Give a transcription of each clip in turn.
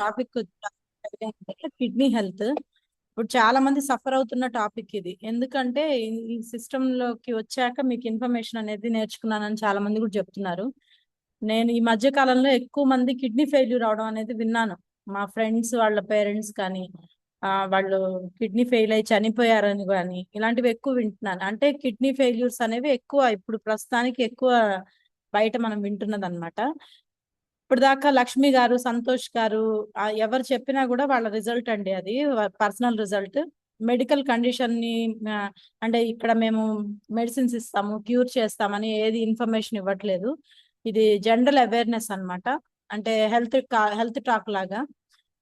Topic kidney health. ఇప్పుడు చాలా మంది సఫర్ అవుతున్న టాపిక్ ఇది. ఎందుకంటే ఈ సిస్టమ్ లోకి వచ్చాక మీకు ఇన్ఫర్మేషన్ అనేది నేర్చుకున్నానని చాలా మంది కూడా చెప్తున్నారు. నేను ఈ మధ్య కాలంలో ఎక్కువ మంది కిడ్నీ ఫెయిల్యూర్ అవడం అనేది విన్నాను. మా ఫ్రెండ్స్ వాళ్ళ పేరెంట్స్ కానీ వాళ్ళు కిడ్నీ ఫెయిల్ అయి చనిపోయారని కానీ ఇలాంటివి ఎక్కువ వింటున్నాను. అంటే కిడ్నీ ఫెయిల్యూర్స్ అనేవి ఎక్కువ ఇప్పుడు ప్రస్తుతానికి ఎక్కువ బయట మనం వింటున్నది అనమాట. ఇప్పుడు దాకా లక్ష్మి గారు, సంతోష్ గారు ఎవరు చెప్పినా కూడా వాళ్ళ రిజల్ట్ అండి, అది పర్సనల్ రిజల్ట్. మెడికల్ కండిషన్ ని అంటే ఇక్కడ మేము మెడిసిన్స్ ఇస్తాము, క్యూర్ చేస్తామని ఏది ఇన్ఫర్మేషన్ ఇవ్వట్లేదు. ఇది జనరల్ అవేర్నెస్ అన్నమాట. అంటే హెల్త్ టాక్ లాగా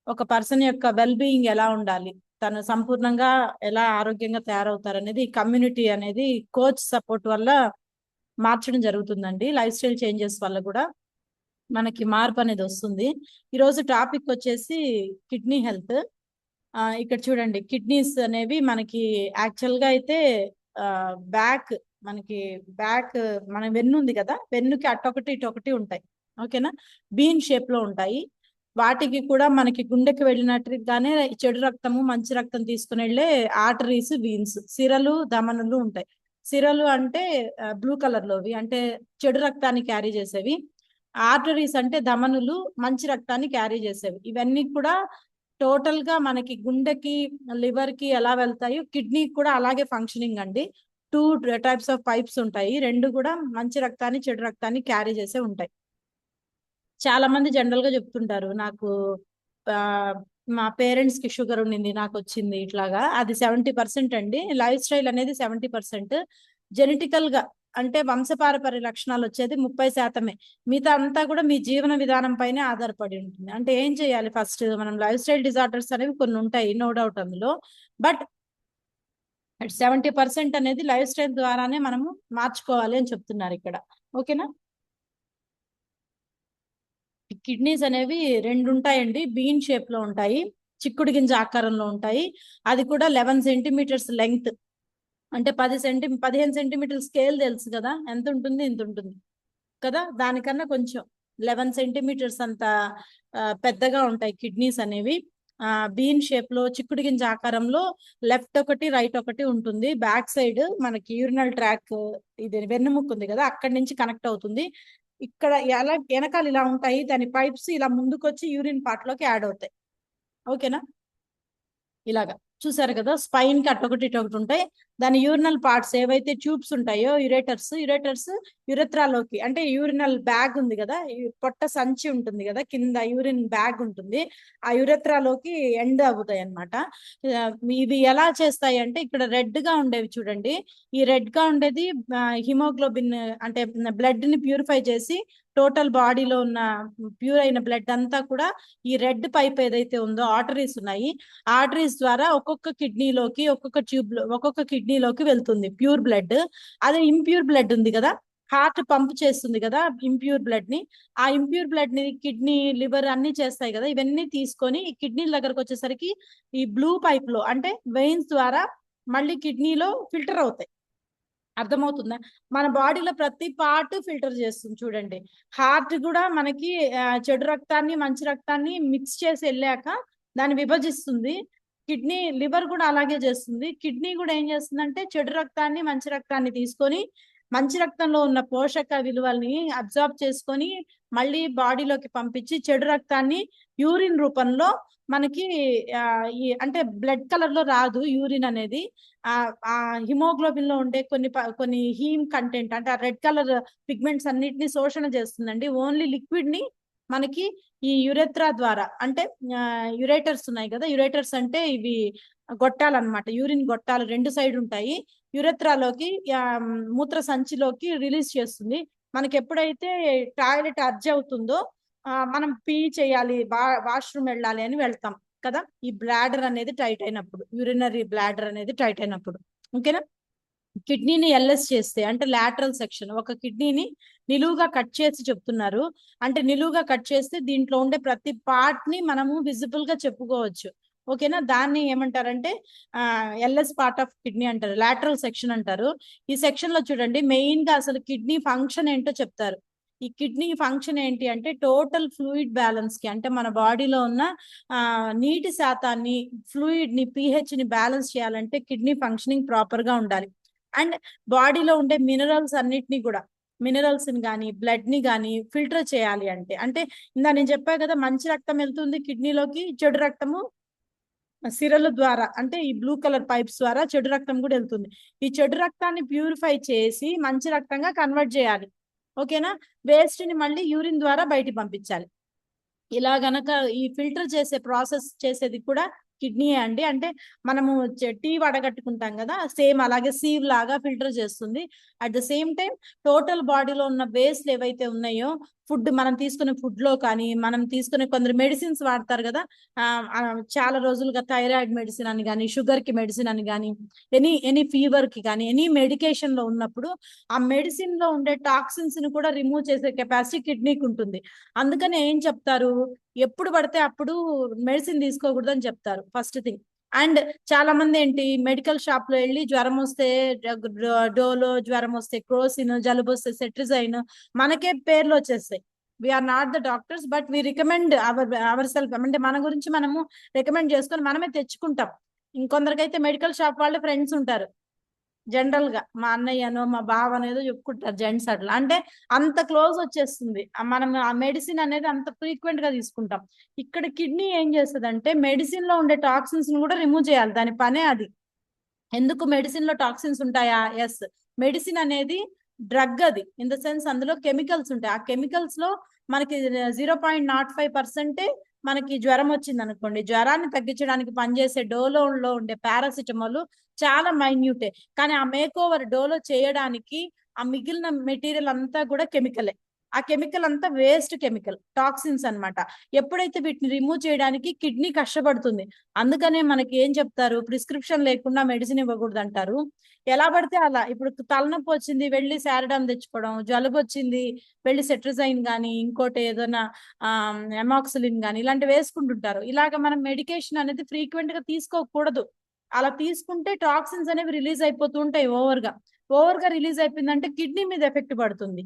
ఒక పర్సన్ యొక్క వెల్ బీయింగ్ ఎలా ఉండాలి, తను సంపూర్ణంగా ఎలా ఆరోగ్యంగా తయారవుతారనేది కమ్యూనిటీ అనేది కోచ్ సపోర్ట్ వల్ల మార్చడం జరుగుతుందండి. లైఫ్ స్టైల్ చేంజెస్ వల్ల కూడా మనకి మార్పు అనేది వస్తుంది. ఈరోజు టాపిక్ వచ్చేసి కిడ్నీ హెల్త్. ఇక్కడ చూడండి, కిడ్నీస్ అనేవి మనకి యాక్చువల్ గా అయితే బ్యాక్ మనకి బ్యాక్ మన వెన్ను ఉంది కదా, వెన్నుకి అటొకటి ఇటొకటి ఉంటాయి. ఓకేనా, బీన్ షేప్ లో ఉంటాయి. వాటికి కూడా మనకి గుండెకి వెళ్ళినట్టుగానే చెడు రక్తము మంచి రక్తం తీసుకుని వెళ్ళే ఆర్టరీస్, వీన్స్, సిరలు, ధమనులు ఉంటాయి. సిరలు అంటే బ్లూ కలర్ లోవి, అంటే చెడు రక్తాన్ని క్యారీ చేసేవి. ఆర్టరీస్ అంటే ధమనులు, మంచి రక్తాన్ని క్యారీ చేసేవి. ఇవన్నీ కూడా టోటల్ గా మనకి గుండెకి, లివర్ కి ఎలా వెళ్తాయో కిడ్నీ కూడా అలాగే ఫంక్షనింగ్ అండి. 2 టైప్స్ ఆఫ్ పైప్స్ ఉంటాయి, రెండు కూడా మంచి రక్తాన్ని చెడు రక్తాన్ని క్యారీ చేసే ఉంటాయి. చాలా మంది జనరల్ గా చెప్తుంటారు, నాకు మా పేరెంట్స్ కి షుగర్ ఉండింది, నాకు వచ్చింది ఇట్లాగా. అది 70% అండి. లైఫ్ స్టైల్ అనేది 70%. జెనెటికల్ గా అంటే వంశపారపర్య లక్షణాలు వచ్చేది 30%. మిగతా అంతా కూడా మీ జీవన విధానం పైనే ఆధారపడి ఉంటుంది. అంటే ఏం చేయాలి, ఫస్ట్ మనం లైఫ్ స్టైల్ డిజార్డర్స్ అనేవి కొన్ని ఉంటాయి, నో డౌట్ అందులో. బట్ 70% అనేది లైఫ్ స్టైల్ ద్వారానే మనము మార్చుకోవాలి అని చెప్తున్నారు ఇక్కడ. ఓకేనా, కిడ్నీస్ అనేవి రెండు ఉంటాయండి, బీన్ షేప్ లో ఉంటాయి, చిక్కుడు గింజ ఆకారంలో ఉంటాయి. అది కూడా 11 సెంటీమీటర్స్ లెంగ్త్. అంటే 15 సెంటీమీటర్ స్కేల్ తెలుసు కదా, ఎంత ఉంటుంది, ఇంత ఉంటుంది కదా, దానికన్నా కొంచెం 11 సెంటీమీటర్స్ అంత పెద్దగా ఉంటాయి కిడ్నీస్ అనేవి. బీన్ షేప్ లో, చిక్కుడు గింజ ఆకారంలో లెఫ్ట్ ఒకటి రైట్ ఒకటి ఉంటుంది. బ్యాక్ సైడ్ మనకి యూరినల్ ట్రాక్, ఇది వెన్నుముక్క ఉంది కదా, అక్కడి నుంచి కనెక్ట్ అవుతుంది. ఇక్కడ ఎలా వెనకాల ఇలా ఉంటాయి, దాని పైప్స్ ఇలా ముందుకొచ్చి యూరిన్ పార్ట్ లోకి యాడ్ అవుతాయి. ఓకేనా, ఇలాగా చూసారు కదా, స్పైన్ కి అటొకటి ఇటొకటి ఉంటాయి. దాని యూరినల్ పార్ట్స్ ఏవైతే ట్యూబ్స్ ఉంటాయో, యురేటర్స్ యురెత్రాలోకి, అంటే యూరినల్ బ్యాగ్ ఉంది కదా, పొట్ట సంచి ఉంటుంది కదా, కింద యూరిన్ బ్యాగ్ ఉంటుంది, ఆ యురెత్రాలోకి ఎండ్ అవుతాయి అనమాట. ఇవి ఎలా చేస్తాయి అంటే, ఇక్కడ రెడ్ గా ఉండేవి చూడండి, ఈ రెడ్ గా ఉండేది హిమోగ్లోబిన్, అంటే బ్లడ్ ని ప్యూరిఫై చేసి టోటల్ బాడీలో ఉన్న ప్యూర్ అయిన బ్లడ్ అంతా కూడా ఈ రెడ్ పైప్ ఏదైతే ఉందో, ఆర్టరీస్ ఉన్నాయి, ఆర్టరీస్ ద్వారా ఒక్కొక్క కిడ్నీలోకి, ఒక్కొక్క ట్యూబ్ లో, ఒక్కొక్క కిడ్నీలోకి వెళ్తుంది ప్యూర్ బ్లడ్. అదే ఇంప్యూర్ బ్లడ్ ఉంది కదా, హార్ట్ పంప్ చేస్తుంది కదా ఇంప్యూర్ బ్లడ్ ని, ఆ ఇంప్యూర్ బ్లడ్ ని కిడ్నీ, లివర్ అన్ని చేస్తాయి కదా, ఇవన్నీ తీసుకొని ఈ కిడ్నీ దగ్గరకు వచ్చేసరికి ఈ బ్లూ పైప్ లో, అంటే వెయిన్స్ ద్వారా మళ్ళీ కిడ్నీలో ఫిల్టర్ అవుతాయి. అర్థమవుతుందా, మన బాడీలో ప్రతి పార్ట్ ఫిల్టర్ చేస్తుంది చూడండి. హార్ట్ కూడా మనకి చెడు రక్తాన్ని మంచి రక్తాన్ని మిక్స్ చేసి వెళ్ళాక దాన్ని విభజిస్తుంది. కిడ్నీ, లివర్ కూడా అలాగే చేస్తుంది. కిడ్నీ కూడా ఏం చేస్తుందంటే చెడు రక్తాన్ని మంచి రక్తాన్ని తీసుకొని మంచి రక్తంలో ఉన్న పోషక విలువల్ని అబ్జార్బ్ చేసుకొని మళ్ళీ బాడీలోకి పంపించి చెడు రక్తాన్ని యూరిన్ రూపంలో మనకి ఈ అంటే బ్లడ్ కలర్ లో రాదు యూరిన్ అనేది. ఆ హిమోగ్లోబిన్ లో ఉండే కొన్ని హీమ్ కంటెంట్, అంటే ఆ రెడ్ కలర్ పిగ్మెంట్స్ అన్నిటిని శోషణ చేస్తుందండి. ఓన్లీ లిక్విడ్ ని మనకి ఈ యురెత్రా ద్వారా, అంటే యురేటర్స్ ఉన్నాయి కదా, యురేటర్స్ అంటే ఇవి గొట్టాలు అనమాట, యూరిన్ గొట్టాలు రెండు సైడ్ ఉంటాయి. యురెత్రాలోకి, మూత్ర సంచిలోకి రిలీజ్ చేస్తుంది. మనకి ఎప్పుడైతే టాయిలెట్ అర్జ్ అవుతుందో, మనం పీ చేయాలి, వాష్రూమ్ వెళ్ళాలి అని వెళ్తాం కదా, ఈ బ్లాడర్ అనేది టైట్ అయినప్పుడు, యూరినరీ బ్లాడర్ అనేది టైట్ అయినప్పుడు. ఓకేనా, కిడ్నీని ఎల్ఎస్ చేస్తే, అంటే లాటరల్ సెక్షన్, ఒక కిడ్నీని నిలువుగా కట్ చేసి చెప్తున్నారు. అంటే నిలువుగా కట్ చేస్తే దీంట్లో ఉండే ప్రతి పార్ట్ ని మనము విజిబుల్ గా చెప్పుకోవచ్చు. ఓకేనా, దాన్ని ఏమంటారంటే ఎల్ఎస్ పార్ట్ ఆఫ్ కిడ్నీ అంటారు, లాటరల్ సెక్షన్ అంటారు. ఈ సెక్షన్ లో చూడండి, మెయిన్ గా అసలు కిడ్నీ ఫంక్షన్ ఏంటో చెప్తారు. ఈ కిడ్నీ ఫంక్షన్ ఏంటి అంటే టోటల్ ఫ్లూయిడ్ బ్యాలెన్స్ కి, అంటే మన బాడీలో ఉన్న నీటి శాతాన్ని, ఫ్లూయిడ్ ని, pH ని బ్యాలెన్స్ చేయాలంటే కిడ్నీ ఫంక్షనింగ్ ప్రాపర్ గా ఉండాలి. అండ్ బాడీలో ఉండే మినరల్స్ అన్నిటినీ కూడా, మినరల్స్ ని కానీ బ్లడ్ ని కానీ ఫిల్టర్ చేయాలి. అంటే ఇందా నేను చెప్పా కదా, మంచి రక్తం వెళ్తుంది కిడ్నీలోకి, చెడు రక్తము సిరల ద్వారా, అంటే ఈ బ్లూ కలర్ పైప్స్ ద్వారా చెడు రక్తం కూడా వెళ్తుంది. ఈ చెడు రక్తాన్ని ప్యూరిఫై చేసి మంచి రక్తంగా కన్వర్ట్ చేయాలి. ఓకేనా? వేస్ట్ ని మళ్ళీ యూరిన్ ద్వారా బయటికి పంపించాలి. ఇలా గనక ఈ ఫిల్టర్ చేసే ప్రాసెస్ చేసేది కూడా కిడ్నీ అండి. అంటే మనము టీ వడగట్టుకుంటాం కదా, సేమ్ అలాగే సీవ్ లాగా ఫిల్టర్ చేస్తుంది. At the same time total బాడీలో ఉన్న వేస్ట్ ఏవైతే ఉన్నాయో, ఫుడ్ మనం తీసుకునే ఫుడ్ లో కానీ, మనం తీసుకునే కొందరు మెడిసిన్స్ వాడతారు కదా, చాలా రోజులుగా థైరాయిడ్ మెడిసిన్ అని కానీ, షుగర్ కి మెడిసిన్ అని కానీ, ఎనీ ఫీవర్ కి కానీ, ఎనీ మెడికేషన్ లో ఉన్నప్పుడు ఆ మెడిసిన్ లో ఉండే టాక్సిన్స్ ని కూడా రిమూవ్ చేసే కెపాసిటీ కిడ్నీకి ఉంటుంది. అందుకని ఏం చెప్తారు, ఎప్పుడు పడితే అప్పుడు మెడిసిన్ తీసుకోకూడదు అని చెప్తారు ఫస్ట్ థింగ్. అండ్ చాలా మంది ఏంటి, మెడికల్ షాప్ లో వెళ్ళి జ్వరం వస్తే డోలో, జ్వరం వస్తే క్రోసిన్, జలుబు వస్తే సెట్రిజైన్, మనకే పేర్లు వచ్చేస్తాయి. We're not the doctors, but we recommend our self, అంటే మన గురించి మనము రికమెండ్ చేసుకొని మనమే తెచ్చుకుంటాం. ఇంకొందరికైతే మెడికల్ షాప్ వాళ్ళే ఫ్రెండ్స్ ఉంటారు. జనరల్ గా మా అన్నయ్యనో మా బావ అనేదో చెప్పుకుంటారు జెంట్స్, అట్లా అంటే అంత క్లోజ్ వచ్చేస్తుంది. మనం ఆ మెడిసిన్ అనేది అంత ఫ్రీక్వెంట్ గా తీసుకుంటాం. ఇక్కడ కిడ్నీ ఏం చేస్తుంది అంటే మెడిసిన్ లో ఉండే టాక్సిన్స్ ని కూడా రిమూవ్ చేయాలి, దాని పనే అది. ఎందుకు మెడిసిన్ లో టాక్సిన్స్ ఉంటాయా? ఎస్, మెడిసిన్ అనేది డ్రగ్, అది ఇన్ ద సెన్స్ అందులో కెమికల్స్ ఉంటాయి. ఆ కెమికల్స్ లో మనకి 0.05% మనకి జ్వరం వచ్చింది అనుకోండి, జ్వరాన్ని తగ్గించడానికి పనిచేసే డోలో ఉండే పారాసిటమాల్ చాలా మైన్యూటే, కానీ ఆ మేక్ ఓవర్ డోలో చేయడానికి ఆ మిగిలిన మెటీరియల్ అంతా కూడా కెమికలే. ఆ కెమికల్ అంతా వేస్ట్ కెమికల్, టాక్సిన్స్ అన్నమాట. ఎప్పుడైతే వీటిని రిమూవ్ చేయడానికి కిడ్నీ కష్టపడుతుంది. అందుకనే మనకి ఏం చెప్తారు, ప్రిస్క్రిప్షన్ లేకుండా మెడిసిన్ ఇవ్వకూడదు అంటారు. ఎలా పడితే అలా, ఇప్పుడు తలనొప్పి వచ్చింది వెళ్ళి శారడాన్ తెచ్చుకోవడం, జలుబు వచ్చింది వెళ్ళి సెట్రిజైన్ కానీ, ఇంకోటి ఏదైనా ఎమాక్సిలిన్ కానీ ఇలాంటివి వేసుకుంటుంటారు. ఇలాగ మనం మెడికేషన్ అనేది ఫ్రీక్వెంట్ గా తీసుకోకూడదు. అలా తీసుకుంటే టాక్సిన్స్ అనేవి రిలీజ్ అయిపోతూ ఉంటాయి ఓవర్ గా రిలీజ్ అయిపోయిందంటే కిడ్నీ మీద ఎఫెక్ట్ పడుతుంది.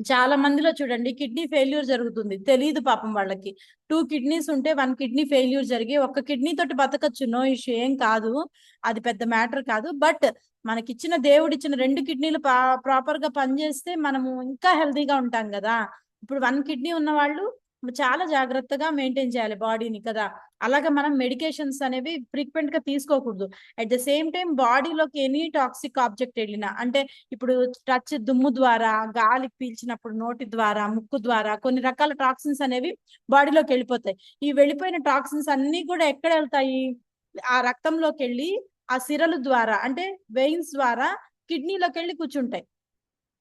చాలా మందిలో చూడండి కిడ్నీ ఫెయిల్యూర్ జరుగుతుంది, తెలియదు పాపం వాళ్ళకి. 2 కిడ్నీస్ ఉంటే 1 కిడ్నీ ఫెయిల్యూర్ జరిగి ఒక్క కిడ్నీ తోటి బతకచ్చు, నో ఇష్యూ, ఏం కాదు, అది పెద్ద మ్యాటర్ కాదు. బట్ మనకిచ్చిన దేవుడిచ్చిన 2 కిడ్నీలు ప్రాపర్ గా పనిచేస్తే మనము ఇంకా హెల్తీగా ఉంటాం కదా. ఇప్పుడు 1 కిడ్నీ ఉన్న వాళ్ళు చాలా జాగ్రత్తగా మెయింటైన్ చేయాలి బాడీని కదా. అలాగే మనం మెడికేషన్స్ అనేవి ఫ్రీక్వెంట్ గా తీసుకోకూడదు. అట్ ద సేమ్ టైం బాడీలోకి ఎనీ టాక్సిక్ ఆబ్జెక్ట్ వెళ్ళినా, అంటే ఇప్పుడు టచ్, దుమ్ము ద్వారా, గాలి పీల్చినప్పుడు నోటి ద్వారా, ముక్కు ద్వారా కొన్ని రకాల టాక్సిన్స్ అనేవి బాడీలోకి వెళ్ళిపోతాయి. ఈ వెళ్ళిపోయిన టాక్సిన్స్ అన్ని కూడా ఎక్కడ వెళ్తాయి, ఆ రక్తంలోకి వెళ్ళి ఆ సిరల ద్వారా, అంటే వెయిన్స్ ద్వారా కిడ్నీలోకి వెళ్ళి కూర్చుంటాయి.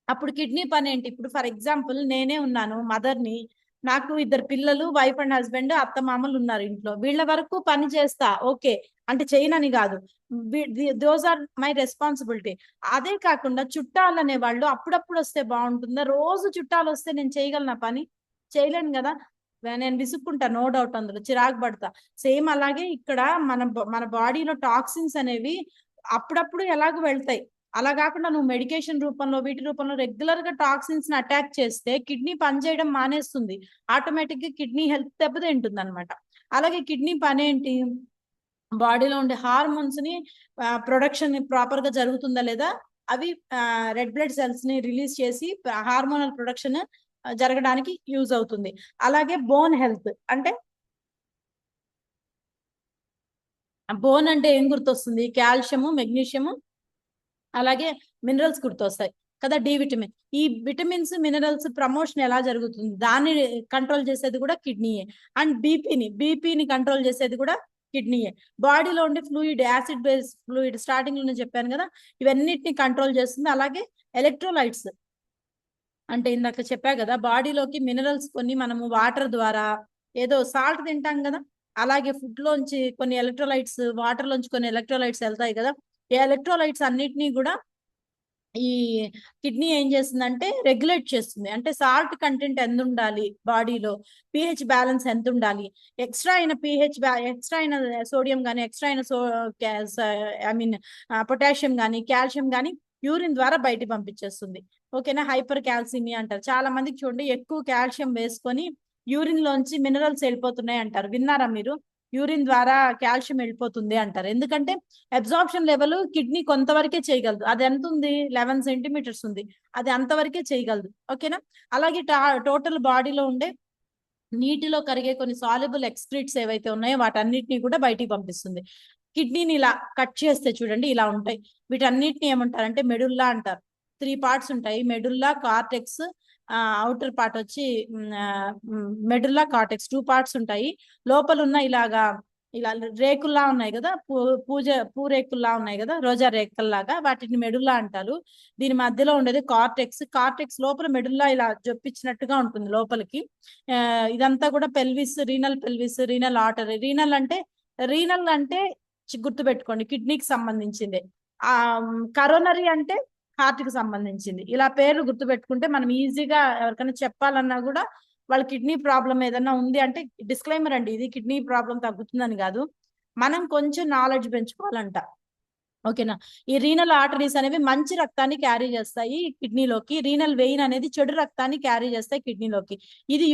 అప్పుడు కిడ్నీ పని ఏంటి, ఇప్పుడు ఫర్ ఎగ్జాంపుల్ నేనే ఉన్నాను మదర్ని, నాకు 2 పిల్లలు, వైఫ్ అండ్ హస్బెండ్, అత్త మామలు ఉన్నారు ఇంట్లో, వీళ్ళ వరకు పని చేస్తా, ఓకే, అంటే చేయనని కాదు, దోస్ ఆర్ మై రెస్పాన్సిబిలిటీ. అదే కాకుండా చుట్టాలు అనే వాళ్ళు అప్పుడప్పుడు వస్తే బాగుంటుందా, రోజు చుట్టాలు వస్తే నేను చేయగలనా పని? చేయలేను కదా, నేను విసుక్కుంటా, నో డౌట్, అందులో చిరాకు పడతా. సేమ్ అలాగే ఇక్కడ మన బాడీలో టాక్సిన్స్ అనేవి అప్పుడప్పుడు ఎలాగో వెళ్తాయి. అలా కాకుండా నువ్వు మెడికేషన్ రూపంలో, వీటి రూపంలో రెగ్యులర్ గా టాక్సిన్స్ ని అటాక్ చేస్తే కిడ్నీ పనిచేయడం మానేస్తుంది, ఆటోమేటిక్ గా కిడ్నీ హెల్త్ దెబ్బతింటుంది అనమాట. అలాగే కిడ్నీ పని ఏంటి, బాడీలో ఉండే హార్మోన్స్ ని ప్రొడక్షన్ ప్రాపర్ గా జరుగుతుందా లేదా, అవి రెడ్ బ్లడ్ సెల్స్ ని రిలీజ్ చేసి హార్మోనల్ ప్రొడక్షన్ జరగడానికి యూజ్ అవుతుంది. అలాగే బోన్ హెల్త్, అంటే బోన్ అంటే ఏం గుర్తొస్తుంది, కాల్షియము, మెగ్నీషియము, అలాగే మినరల్స్ గుర్తొస్తాయి కదా, డి విటమిన్. ఈ విటమిన్స్, మినరల్స్ ప్రమోషన్ ఎలా జరుగుతుంది, దాన్ని కంట్రోల్ చేసేది కూడా కిడ్నీయే. అండ్ బీపీని కంట్రోల్ చేసేది కూడా కిడ్నీయే. బాడీలో ఉండే fluid, acid base fluid starting లోనే చెప్పాను కదా, ఇవన్నిటిని కంట్రోల్ చేస్తుంది. అలాగే ఎలక్ట్రోలైట్స్, అంటే ఇందాక చెప్పా కదా, బాడీలోకి మినరల్స్ కొన్ని మనము వాటర్ ద్వారా, ఏదో సాల్ట్ తింటాం కదా, అలాగే ఫుడ్ లోంచి కొన్ని ఎలక్ట్రోలైట్స్, వాటర్ లోంచి కొన్ని ఎలక్ట్రోలైట్స్ వెళ్తాయి కదా, ఈ ఎలక్ట్రోలైట్స్ అన్నిటినీ కూడా ఈ కిడ్నీ ఏం చేస్తుందంటే రెగ్యులేట్ చేస్తుంది. అంటే సాల్ట్ కంటెంట్ ఎంత ఉండాలి బాడీలో, పిహెచ్ బ్యాలెన్స్ ఎంత ఉండాలి, ఎక్స్ట్రా అయిన ఎక్స్ట్రా అయిన సోడియం కానీ, ఎక్స్ట్రా అయిన ఐ మీన్ పొటాషియం కానీ, కాల్షియం కానీ యూరిన్ ద్వారా బయటికి పంపించేస్తుంది. ఓకేనా. హైపర్ కాల్సిమియా అంటారు. చాలా మందికి చూడండి ఎక్కువ కాల్షియం వేసుకొని యూరిన్ లోంచి మినరల్స్ వెళ్ళిపోతున్నాయి అంటారు. విన్నారా మీరు? యూరిన్ ద్వారా కాల్షియం వెళ్ళిపోతుంది అంటారు. ఎందుకంటే అబ్జార్ప్షన్ లెవెల్ కిడ్నీ కొంతవరకే చేయగలదు. అది ఎంత ఉంది? 11 సెంటీమీటర్స్ ఉంది. అది అంతవరకే చేయగలదు. ఓకేనా. అలాగే టోటల్ బాడీలో ఉండే నీటిలో కరిగే కొన్ని సాల్యుబుల్ ఎక్స్క్రీట్స్ ఏవైతే ఉన్నాయో వాటన్నిటిని కూడా బయటికి పంపిస్తుంది. కిడ్నీని ఇలా కట్ చేస్తే చూడండి ఇలా ఉంటాయి. వీటన్నిటిని ఏమంటారంటే మెడుల్లా అంటారు. 3 పార్ట్స్ ఉంటాయి. మెడుల్లా, కార్టెక్స్, అవుటర్ పార్ట్ వచ్చి మెడుల్లా, కార్టెక్స్ 2 పార్ట్స్ ఉంటాయి. లోపల ఉన్న ఇలాగా ఇలా రేకుల్లా ఉన్నాయి కదా, పూరేకుల్లా ఉన్నాయి కదా, రోజా రేకుల్లాగా, వాటిని మెడుల్లా అంటారు. దీని మధ్యలో ఉండేది కార్టెక్స్. కార్టెక్స్ లోపల మెడుల్లా ఇలా జొప్పించినట్టుగా ఉంటుంది లోపలికి. ఇదంతా కూడా pelvis, renal pelvis, renal artery. Renal అంటే గుర్తు పెట్టుకోండి కిడ్నీకి సంబంధించింది. కరోనరీ అంటే హార్ట్ కి సంబంధించింది. ఇలా పేర్లు గుర్తు పెట్టుకుంటే మనం ఈజీగా ఎవరికైనా చెప్పాలన్నా కూడా వాళ్ళ కిడ్నీ ప్రాబ్లం ఏదన్నా ఉంది అంటే, డిస్క్లైమర్ అండి ఇది, కిడ్నీ ప్రాబ్లం తగ్గుతుందని కాదు, మనం కొంచెం నాలెడ్జ్ పెంచుకోవాలంట. ఓకేనా. ఈ రీనల్ ఆర్టరీస్ అనేవి మంచి రక్తాన్ని క్యారీ చేస్తాయి కిడ్నీలోకి. రీనల్ వెయిన్ అనేది చెడు రక్తాన్ని క్యారీ చేస్తాయి కిడ్నీలోకి. ఇది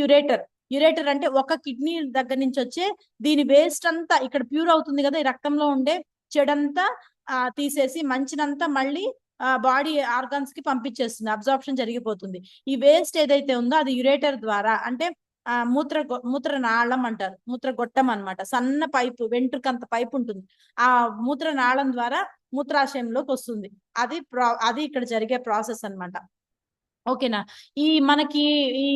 యురేటర్ అంటే ఒక కిడ్నీ దగ్గర నుంచి వచ్చే దీని వేస్ట్ అంతా ఇక్కడ ప్యూర్ అవుతుంది కదా, ఈ రక్తంలో ఉండే చెడంతా తీసేసి మంచినంతా మళ్ళీ బాడీ ఆర్గాన్స్ కి పంపించేస్తుంది. అబ్జార్ప్షన్ జరిగిపోతుంది. ఈ వేస్ట్ ఏదైతే ఉందో అది యురేటర్ ద్వారా, అంటే మూత్ర నాళం అంటారు, మూత్ర గొట్టం అన్నమాట. సన్న పైపు, వెంట్రుకంత పైపు ఉంటుంది. ఆ మూత్ర నాళం ద్వారా మూత్రాశయంలోకి వస్తుంది. అది ఇక్కడ జరిగే ప్రాసెస్ అన్నమాట. ఓకేనా. మనకి ఈ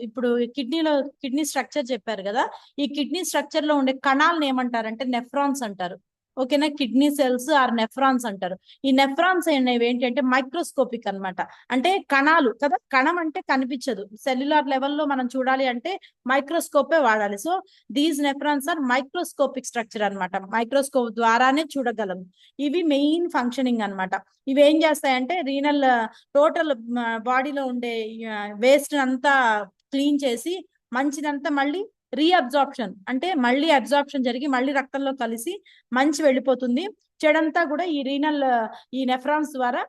ఇప్పుడు కిడ్నీ స్ట్రక్చర్ చెప్పారు కదా, ఈ కిడ్నీ స్ట్రక్చర్ లో ఉండే కణాలను ఏమంటారంటే నెఫ్రాన్స్ అంటారు. ఓకేనా. కిడ్నీ సెల్స్ ఆర్ నెఫ్రాన్స్ అంటారు. ఈ నెఫ్రాన్స్ అనేవి ఏంటంటే మైక్రోస్కోపిక్ అన్నమాట. అంటే కణాలు కదా, కణం అంటే కనిపించదు. సెల్యులార్ లెవెల్లో మనం చూడాలి అంటే మైక్రోస్కోపే వాడాలి. So these nephrons are microscopic structure అన్నమాట. మైక్రోస్కోప్ ద్వారానే చూడగలం. ఇవి మెయిన్ ఫంక్షనింగ్ అన్నమాట. ఇవి ఏం చేస్తాయంటే రీనల్ టోటల్ బాడీలో ఉండే వేస్ట్ అంతా క్లీన్ చేసి మంచిదంతా మళ్ళీ రీఅబ్జార్ప్షన్, అంటే మళ్ళీ అబ్జార్ప్షన్ జరిగి మళ్ళీ రక్తంలో కలిసి మంచి వెళ్ళిపోతుంది. చెడంతా కూడా ఈ నెఫ్రాన్స్ ద్వారా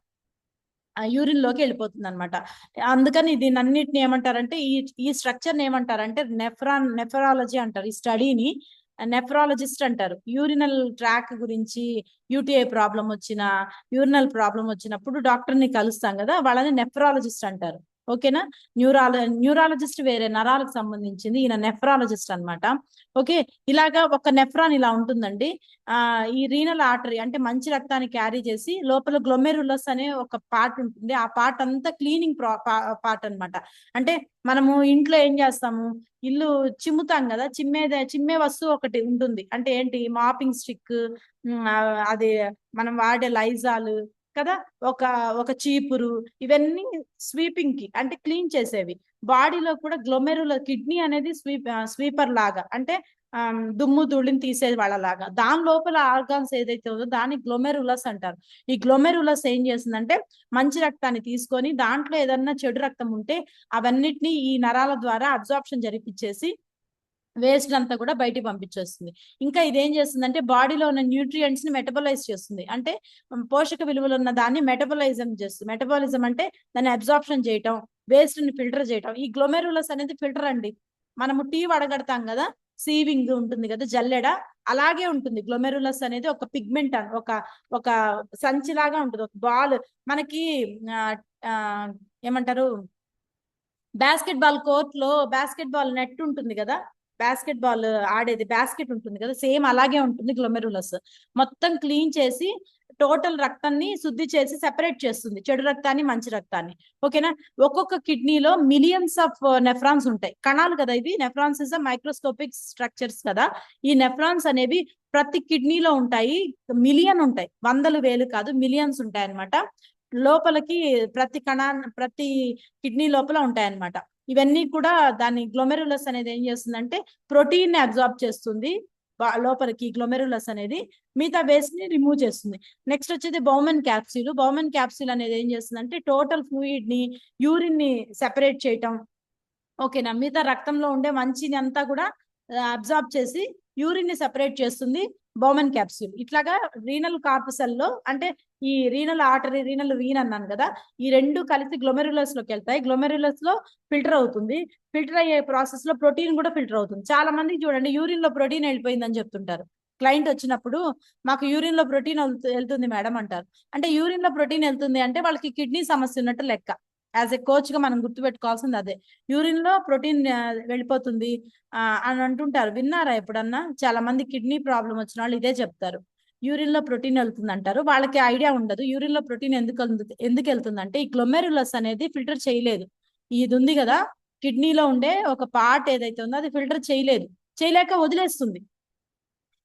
యూరిన్ లోకి వెళ్ళిపోతుంది అనమాట. అందుకని దీని అన్నిటిని ఏమంటారంటే ఈ స్ట్రక్చర్ ఏమంటారంటే నెఫ్రాలజీ అంటారు. ఈ స్టడీని నెఫ్రాలజిస్ట్ అంటారు. యూరినల్ ట్రాక్ గురించి యూటీఐ ప్రాబ్లం యూరినల్ ప్రాబ్లం వచ్చినప్పుడు డాక్టర్ ని కలుస్తాం కదా, వాళ్ళని నెఫ్రాలజిస్ట్ అంటారు. ఓకేనా. న్యూరాలజిస్ట్ వేరే, నరాలకు సంబంధించింది. ఈయన నెఫ్రాలజిస్ట్ అన్నమాట. ఓకే. ఇలాగా ఒక నెఫ్రాన్ ఇలా ఉంటుందండి. ఈ రీనల్ ఆర్టరీ అంటే మంచి రక్తాన్ని క్యారీ చేసి లోపల గ్లోమెరులస్ అనే ఒక పార్ట్ ఉంటుంది. ఆ పార్ట్ అంతా క్లీనింగ్ పార్ట్ అన్నమాట. అంటే మనము ఇంట్లో ఏం చేస్తాము, ఇల్లు చిమ్ముతాం కదా, చిమ్మే వస్తువు ఒకటి ఉంటుంది. అంటే ఏంటి? మాపింగ్ స్టిక్, అది మనం వాడే లైజాల్ కదా, ఒక చీపురు, ఇవన్నీ స్వీపింగ్ కి అంటే క్లీన్ చేసేవి. బాడీలో కూడా గ్లోమెరులర్, కిడ్నీ అనేది స్వీపర్ లాగా, అంటే దుమ్ము ధూళిని తీసేది వాళ్ళలాగా. దాని లోపల ఆర్గాన్స్ ఏదైతే ఉందో దాన్ని గ్లోమెరులస్ అంటారు. ఈ గ్లోమెరులస్ ఏం చేస్తుందంటే మంచి రక్తాన్ని తీసుకొని దాంట్లో ఏదన్నా చెడు రక్తం ఉంటే అవన్నిటిని ఈ నరాల ద్వారా అబ్జార్ప్షన్ జరిపించేసి వేస్ట్ అంతా కూడా బయటికి పంపించేస్తుంది. ఇంకా ఇదేం చేస్తుందంటే బాడీలో ఉన్న న్యూట్రియంట్స్ ని మెటబలైజ్ చేస్తుంది. అంటే పోషక విలువలు ఉన్న దాన్ని మెటబలైజం చేస్తుంది. మెటబాలిజం అంటే దాన్ని అబ్జార్ప్షన్ చేయటం, వేస్ట్ ని ఫిల్టర్ చేయటం. ఈ గ్లోమెరులస్ అనేది ఫిల్టర్ అండి. మనము టీ వడగడతాం కదా, సీవింగ్ ఉంటుంది కదా, జల్లెడ, అలాగే ఉంటుంది. గ్లోమెరులస్ అనేది ఒక పిగ్మెంట్, ఒక సంచిలాగా ఉంటుంది, ఒక బాల్. మనకి ఏమంటారు, బాస్కెట్ బాల్ కోర్ట్ లో బాస్కెట్ బాల్ నెట్ ఉంటుంది కదా, బాస్కెట్ బాల్ ఆడేది బాస్కెట్ ఉంటుంది కదా, సేమ్ అలాగే ఉంటుంది గ్లోమెరులస్. మొత్తం క్లీన్ చేసి టోటల్ రక్తాన్ని శుద్ధి చేసి సెపరేట్ చేస్తుంది, చెడు రక్తాన్ని మంచి రక్తాన్ని. ఓకేనా. ఒక్కొక్క కిడ్నీలో మిలియన్స్ ఆఫ్ నెఫ్రాన్స్ ఉంటాయి. కణాలు కదా ఇవి. నెఫ్రాన్స్ ఇస్ మైక్రోస్కోపిక్ స్ట్రక్చర్స్ కదా. ఈ నెఫ్రాన్స్ అనేవి ప్రతి కిడ్నీలో ఉంటాయి. మిలియన్ ఉంటాయి, వందలు వేలు కాదు, మిలియన్స్ ఉంటాయి అన్నమాట. లోపలికి ప్రతి కిడ్నీ లోపల ఉంటాయన్నమాట. ఇవన్నీ కూడా దాని గ్లోమెరులస్ అనేది ఏం చేస్తుందంటే ప్రోటీన్ ని అబ్జార్బ్ చేస్తుంది లోపలికి. గ్లోమెరులస్ అనేది మిగతా వేస్ట్ ని రిమూవ్ చేస్తుంది. నెక్స్ట్ వచ్చేది బౌమెన్ క్యాప్సూల్. బౌమెన్ క్యాప్సూల్ అనేది ఏం చేస్తుందంటే టోటల్ ఫ్లూయిడ్ ని, యూరిన్ ని సెపరేట్ చేయటం. ఓకేనా. మిగతా రక్తంలో ఉండే మంచిని అంతా కూడా అబ్జార్బ్ చేసి యూరిన్ ని సెపరేట్ చేస్తుంది బౌమెన్ క్యాప్సూల్. ఇట్లాగా రీనల్ కార్పసల్ లో అంటే ఈ రీనల్ ఆర్టరీ, రీనల్ వీన్ అన్నాను కదా, ఈ రెండు కలిసి గ్లోమెరులస్ లోకి వెళ్తాయి. గ్లోమెరులస్ లో ఫిల్టర్ అవుతుంది. ఫిల్టర్ అయ్యే ప్రాసెస్ లో ప్రోటీన్ కూడా ఫిల్టర్ అవుతుంది. చాలా మందికి చూడండి యూరిన్ లో ప్రోటీన్ వెళ్ళిపోయిందని చెప్తుంటారు. క్లయింట్ వచ్చినప్పుడు మాకు యూరిన్ లో ప్రోటీన్ వెళ్తుంది మేడం అంటారు. అంటే యూరిన్ లో ప్రోటీన్ వెళ్తుంది అంటే వాళ్ళకి కిడ్నీ సమస్య ఉన్నట్టు లెక్క. యాజ్ ఎ కోచ్ గా మనం గుర్తుపెట్టుకోవాల్సింది అదే. యూరిన్ లో ప్రోటీన్ వెళ్ళిపోతుంది అని అంటుంటారు. విన్నారా ఎప్పుడన్నా? చాలా మంది కిడ్నీ ప్రాబ్లం వచ్చిన వాళ్ళు ఇదే చెప్తారు, యూరిన్ లో ప్రోటీన్ వెళ్తుంది అంటారు. వాళ్ళకి ఐడియా ఉండదు యూరిన్ లో ప్రోటీన్ ఎందుకు వెళ్తుంది అంటే ఈ గ్లోమెరులస్ అనేది ఫిల్టర్ చేయలేదు. ఇది ఉంది కదా కిడ్నీలో ఉండే ఒక పార్ట్ ఏదైతే ఉందో అది ఫిల్టర్ చేయలేక వదిలేస్తుంది.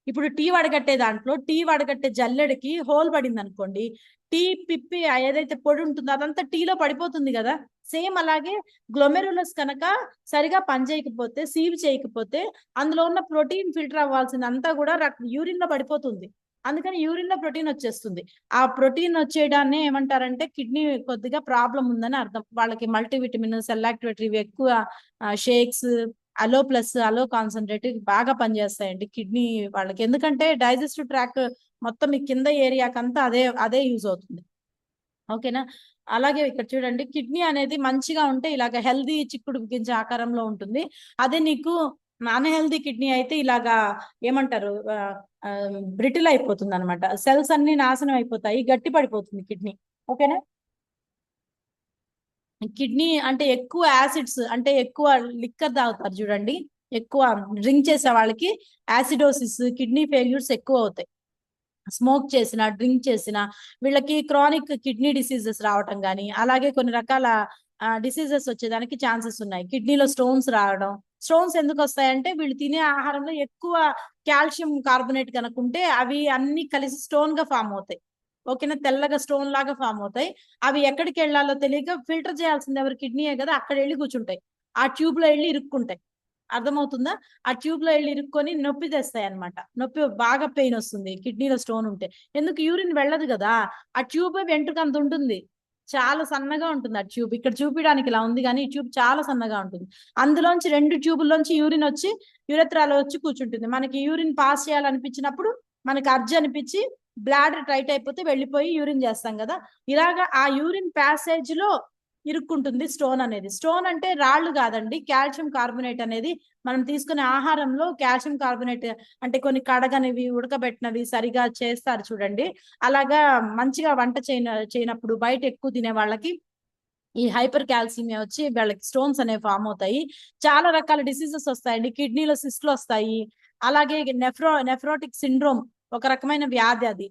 ఇప్పుడు టీ వడగట్టే దాంట్లో టీ వడగట్టే జల్లెడికి హోల్ పడింది అనుకోండి, టీ పిప్పి ఏదైతే పొడి ఉంటుందో అదంతా టీలో పడిపోతుంది కదా. సేమ్ అలాగే గ్లోమెరులస్ కనుక సరిగా పనిచేయకపోతే, సీవ్ చేయకపోతే అందులో ఉన్న ప్రోటీన్ ఫిల్టర్ అవ్వాల్సింది అంతా కూడా యూరిన్ లో పడిపోతుంది. అందుకని యూరిన్ లో ప్రోటీన్ వచ్చేస్తుంది. ఆ ప్రోటీన్ వచ్చేయడాన్ని ఏమంటారంటే కిడ్నీ కొద్దిగా ప్రాబ్లం ఉందని అర్థం. వాళ్ళకి మల్టీవిటమిన్, సెల్ యాక్టివేటరీ ఎక్కువ, షేక్స్, అలో ప్లస్, అలో కాన్సన్ట్రేట్ బాగా పనిచేస్తాయండి కిడ్నీ వాళ్ళకి. ఎందుకంటే డైజెస్టివ్ ట్రాక్ మొత్తం ఈ కింద ఏరియాకంతా అదే యూజ్ అవుతుంది. ఓకేనా? అలాగే ఇక్కడ చూడండి, కిడ్నీ అనేది మంచిగా ఉంటే ఇలాగ హెల్దీ చిక్కుడు గింజ ఆకారంలో ఉంటుంది. అదే నీకు అన్హెల్దీ కిడ్నీ అయితే ఇలాగా ఏమంటారు, బ్రిటిల్ అయిపోతుంది అనమాట. సెల్స్ అన్ని నాశనం అయిపోతాయి, గట్టి పడిపోతుంది కిడ్నీ. ఓకేనా? కిడ్నీ అంటే ఎక్కువ యాసిడ్స్, అంటే ఎక్కువ లిక్కర్ తాగుతారు చూడండి, ఎక్కువ డ్రింక్ చేసే వాళ్ళకి యాసిడోసిస్, కిడ్నీ ఫెయిల్యూర్స్ ఎక్కువ అవుతాయి. స్మోక్ చేసిన, డ్రింక్ చేసిన వీళ్ళకి క్రానిక్ కిడ్నీ డిసీజెస్ రావటం కానీ, అలాగే కొన్ని రకాల డిసీజెస్ వచ్చేదానికి ఛాన్సెస్ ఉన్నాయి. కిడ్నీలో స్టోన్స్ రావడం. స్టోన్స్ ఎందుకు వస్తాయంటే వీళ్ళు తినే ఆహారంలో ఎక్కువ కాల్షియం కార్బోనేట్ కనుక ఉంటే అవి అన్ని కలిసి స్టోన్ గా ఫామ్ అవుతాయి. ఓకేనా? తెల్లగా స్టోన్ లాగా ఫామ్ అవుతాయి. అవి ఎక్కడికి వెళ్ళాలో తెలియక ఫిల్టర్ చేయాల్సింది ఎవరు? కిడ్నీయే కదా, అక్కడ వెళ్ళి కూర్చుంటాయి, ఆ ట్యూబ్ లో వెళ్ళి ఇరుక్కుంటాయి. అర్థమవుతుందా? ఆ ట్యూబ్ లో వెళ్ళి ఇరుక్కొని నొప్పి తెస్తాయి అనమాట. నొప్పి బాగా పెయిన్ వస్తుంది కిడ్నీలో స్టోన్ ఉంటే. ఎందుకు? యూరిన్ వెళ్ళదు కదా, ఆ ట్యూబ్ వెంట్రుక అంత ఉంటుంది, చాలా సన్నగా ఉంటుంది ఆ ట్యూబ్. ఇక్కడ చూపించడానికి ఇలా ఉంది కానీ ఈ ట్యూబ్ చాలా సన్నగా ఉంటుంది. అందులోంచి 2 ట్యూబుల్లోంచి యూరిన్ వచ్చి యురెత్రాలో వచ్చి కూర్చుంటుంది. మనకి యూరిన్ పాస్ చేయాలనిపించినప్పుడు మనకి అర్జ్ అనిపించి బ్లాడర్ టైట్ అయిపోతే వెళ్ళిపోయి యూరిన్ చేస్తాం కదా, ఇలాగా ఆ యూరిన్ ప్యాసేజ్ లో ఇరుక్కుంటుంది స్టోన్ అనేది. స్టోన్ అంటే రాళ్ళు కాదండి, కాల్షియం కార్బోనేట్ అనేది మనం తీసుకునే ఆహారంలో కాల్షియం కార్బోనేట్ అంటే కొన్ని కడగనివి, ఉడకబెట్టినవి సరిగా చేస్తారు చూడండి, అలాగా మంచిగా వంట చేయనప్పుడు బయట ఎక్కువ తినే వాళ్ళకి ఈ హైపర్ కాల్సిమియా వచ్చి వాళ్ళకి స్టోన్స్ అనేవి ఫామ్ అవుతాయి. చాలా రకాల డిసీజెస్ వస్తాయండి, కిడ్నీలో సిస్ట్లు వస్తాయి. అలాగే నెఫ్రోటిక్ సిండ్రోమ్ ఒక రకమైన వ్యాధి అది.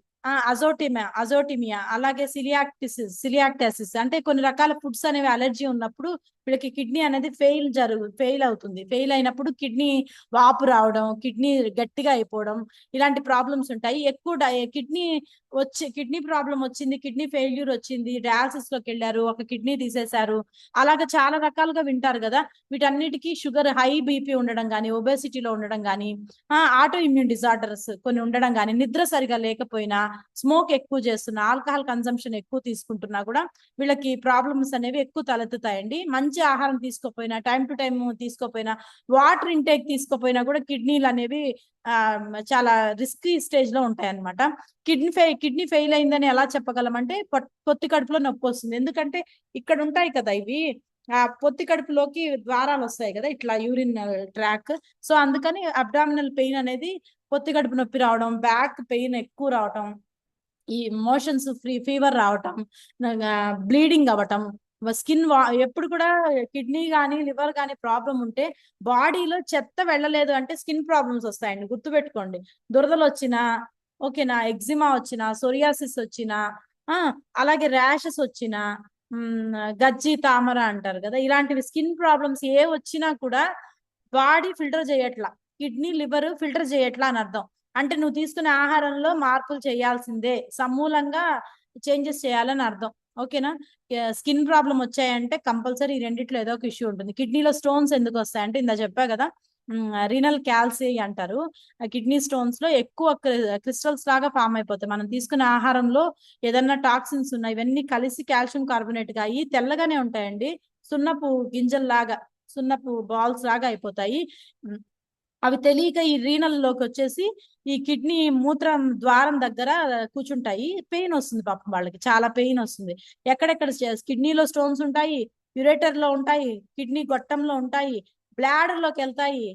అజోటిమియా, అలాగే సిలియాక్టాసిస్ అంటే కొన్ని రకాల ఫుడ్స్ అనేవి అలర్జీ ఉన్నప్పుడు వీళ్ళకి కిడ్నీ అనేది ఫెయిల్ అవుతుంది. ఫెయిల్ అయినప్పుడు కిడ్నీ వాపు రావడం, కిడ్నీ గట్టిగా అయిపోవడం, ఇలాంటి ప్రాబ్లమ్స్ ఉంటాయి. ఎక్కువ కిడ్నీ ప్రాబ్లం వచ్చింది, కిడ్నీ ఫెయిల్యూర్ వచ్చింది, డయాలసిస్ లోకి వెళ్ళారు, ఒక కిడ్నీ తీసేశారు, అలాగా చాలా రకాలుగా వింటారు కదా. వీటన్నిటికీ షుగర్, హై బీపీ ఉండడం కానీ, ఒబేసిటీలో ఉండడం కానీ, ఆటో ఇమ్యూన్ డిజార్డర్స్ కొన్ని ఉండడం కానీ, నిద్ర సరిగా లేకపోయినా, స్మోక్ ఎక్కువ చేస్తున్నా, ఆల్కహాల్ కన్సంప్షన్ ఎక్కువ తీసుకుంటున్నా కూడా వీళ్ళకి ప్రాబ్లమ్స్ అనేవి ఎక్కువ తలెత్తుతాయండి. మంచి ఆహారం తీసుకోపోయినా, టైం టు టైం తీసుకోపోయినా, వాటర్ ఇంటేక్ తీసుకోపోయినా కూడా కిడ్నీలు అనేవి చాలా రిస్కీ స్టేజ్ లో ఉంటాయి అనమాట. కిడ్నీ ఫెయిల్ అయిందని ఎలా చెప్పగలం అంటే పొత్తి కడుపులో నొప్పి వస్తుంది. ఎందుకంటే ఇక్కడ ఉంటాయి కదా ఇవి, ఆ పొత్తి కడుపులోకి ద్వారాలు వస్తాయి కదా ఇట్లా, యూరిన్ ట్రాక్. సో అందుకని అబ్డామినల్ పెయిన్ అనేది, పొత్తి కడుపు నొప్పి రావడం, బ్యాక్ పెయిన్ ఎక్కువ రావటం, ఈ మోషన్స్ ఫీవర్ రావటం, బ్లీడింగ్ అవ్వటం, స్కిన్ ఎప్పుడు కూడా కిడ్నీ కానీ లివర్ కానీ ప్రాబ్లం ఉంటే బాడీలో చెత్త వెళ్ళలేదు అంటే స్కిన్ ప్రాబ్లమ్స్ వస్తాయండి, గుర్తుపెట్టుకోండి. దురదలు వచ్చినా, ఓకేనా, ఎగ్జిమా వచ్చినా, సోరియాసిస్ వచ్చినా, అలాగే ర్యాషెస్ వచ్చినా, గజ్జి తామర అంటారు కదా, ఇలాంటివి స్కిన్ ప్రాబ్లమ్స్ ఏ వచ్చినా కూడా బాడీ ఫిల్టర్ చేయట్లా, కిడ్నీ లివర్ ఫిల్టర్ చేయట్లా అని అర్థం. అంటే నువ్వు తీసుకునే ఆహారంలో మార్పులు చేయాల్సిందే, సమూలంగా చేంజెస్ చేయాలని అర్థం. ఓకేనా? స్కిన్ ప్రాబ్లం వచ్చాయంటే కంపల్సరీ ఈ రెండిట్లో ఏదో ఒక ఇష్యూ ఉంటుంది. కిడ్నీలో స్టోన్స్ ఎందుకు వస్తాయంటే ఇందా చెప్పా కదా, రీనల్ క్యాల్సీ అంటారు. కిడ్నీ స్టోన్స్ లో ఎక్కువ క్రిస్టల్స్ లాగా ఫామ్ అయిపోతాయి. మనం తీసుకునే ఆహారంలో ఏదన్నా టాక్సిన్స్ ఉన్నాయి, ఇవన్నీ కలిసి కాల్షియం కార్బోనేట్ గా అయ్యి తెల్లగానే ఉంటాయండి, సున్నపు గింజల్లాగా, సున్నపు బాల్స్ లాగా అయిపోతాయి. అవి తెలియక ఈ రీనల్ లోకి వచ్చేసి ఈ కిడ్నీ మూత్రం ద్వారం దగ్గర కూర్చుంటాయి. పెయిన్ వస్తుంది పాపం వాళ్ళకి, చాలా పెయిన్ వస్తుంది. ఎక్కడెక్కడ కిడ్నీలో స్టోన్స్ ఉంటాయి, యురేటర్ లో ఉంటాయి, కిడ్నీ గొట్టంలో ఉంటాయి, బ్లాడర్ లోకి వెళ్తాయి.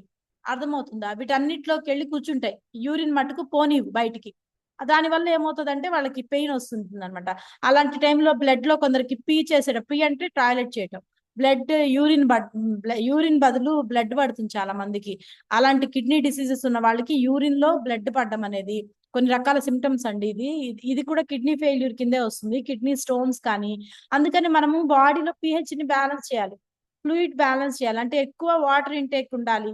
అర్థమవుతుందా? వీటన్నిటిలోకి వెళ్ళి కూర్చుంటాయి. యూరిన్ మట్టుకు పోనీ బయటికి. దానివల్ల ఏమవుతుందంటే వాళ్ళకి పెయిన్ వస్తుంది అనమాట. అలాంటి టైంలో బ్లడ్ లో కొందరికి పీ చేసేటప్పుడు, పీ అంటే టాయిలెట్ చేయటం, బ్లడ్ యూరిన్ బదులు బ్లడ్ పడుతుంది చాలా మందికి. అలాంటి కిడ్నీ డిసీజెస్ ఉన్న వాళ్ళకి యూరిన్ లో బ్లడ్ పడడం అనేది కొన్ని రకాల సిమ్టమ్స్ అండి. ఇది కూడా కిడ్నీ ఫెయిల్యూర్ కిందే వస్తుంది, కిడ్నీ స్టోన్స్ కానీ. అందుకని మనము బాడీలో pH ని బ్యాలెన్స్ చేయాలి, ఫ్లూయిడ్ బ్యాలెన్స్ చేయాలి, అంటే ఎక్కువ వాటర్ ఇంటేక్ ఉండాలి.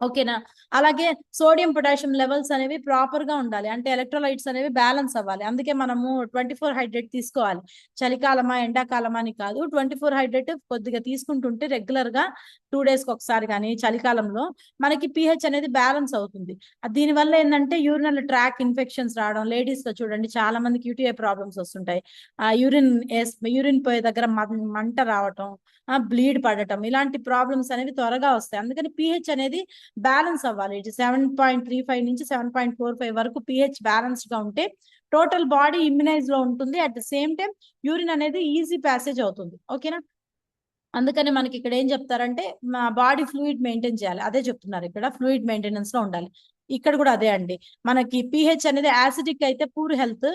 ఓకేనా? అలాగే సోడియం పొటాషియం లెవెల్స్ అనేవి ప్రాపర్ గా ఉండాలి, అంటే ఎలక్ట్రోలైట్స్ అనేవి బ్యాలెన్స్ అవ్వాలి. అందుకే మనము 24 హైడ్రేట్ తీసుకోవాలి. చలికాలమా ఎండాకాలమా అని కాదు, 24 హైడ్రేట్ కొద్దిగా తీసుకుంటుంటే రెగ్యులర్ గా 2 days కి ఒకసారి కానీ చలికాలంలో మనకి pH అనేది బ్యాలెన్స్ అవుతుంది. దీనివల్ల ఏంటంటే యూరినల్ ట్రాక్ ఇన్ఫెక్షన్స్ రావడం, లేడీస్ లో చూడండి చాలా మందికి యూటీఐ ప్రాబ్లమ్స్ వస్తుంటాయి. యూరిన్ పోయే దగ్గర మంట రావటం, బ్లీడ్ పడటం, ఇలాంటి ప్రాబ్లమ్స్ అనేవి త్వరగా వస్తాయి. అందుకని pH అనేది బ్యాలెన్స్ అవ్వాలి. 7.35 నుంచి 7.45 వరకు pH బ్యాలెన్స్డ్ గా ఉంటే టోటల్ బాడీ ఇమ్యునైజ్ లో ఉంటుంది. At the same time urine అనేది ఈజీ ప్యాసేజ్ అవుతుంది. ఓకేనా? అందుకని మనకి ఇక్కడ ఏం చెప్తారంటే మా బాడీ ఫ్లూయిడ్ మెయింటైన్ చేయాలి, అదే చెప్తున్నారు ఇక్కడ, ఫ్లూయిడ్ మెయింటెనెన్స్ లో ఉండాలి. ఇక్కడ కూడా అదే అండి. మనకి pH అనేది యాసిడిక్ అయితే పూర్ హెల్త్,